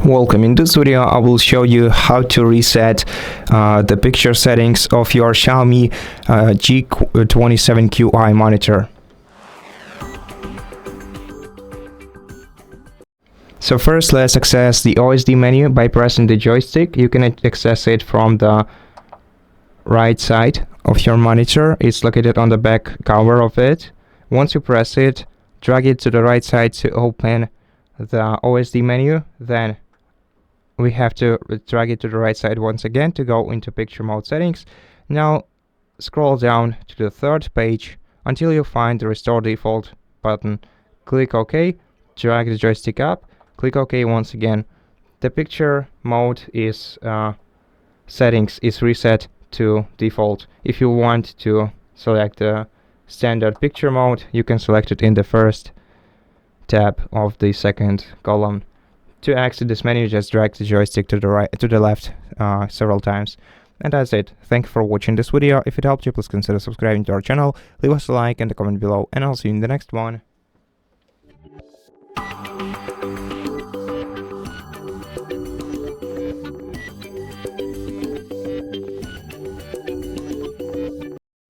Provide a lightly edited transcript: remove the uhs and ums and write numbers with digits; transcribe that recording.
Welcome. In this video I will show you how to reset the picture settings of your Xiaomi G27Qi monitor. So first, let's access the OSD menu by pressing the joystick. You can access it from the right side of your monitor. It's located on the back cover of it. Once you press it, drag it to the right side to open the OSD menu. Then we have to drag it to the right side once again to go into picture mode settings. Now scroll down to the third page until you find the restore default button. Click OK, drag the joystick up, click OK once again. The picture mode is settings is reset to default. If you want to select the standard picture mode, you can select it in the first tab of the second column. To exit this menu, just drag the joystick to the left several times. And that's it. Thank you for watching this video. If it helped you, please consider subscribing to our channel, leave us a like and a comment below, and I'll see you in the next one.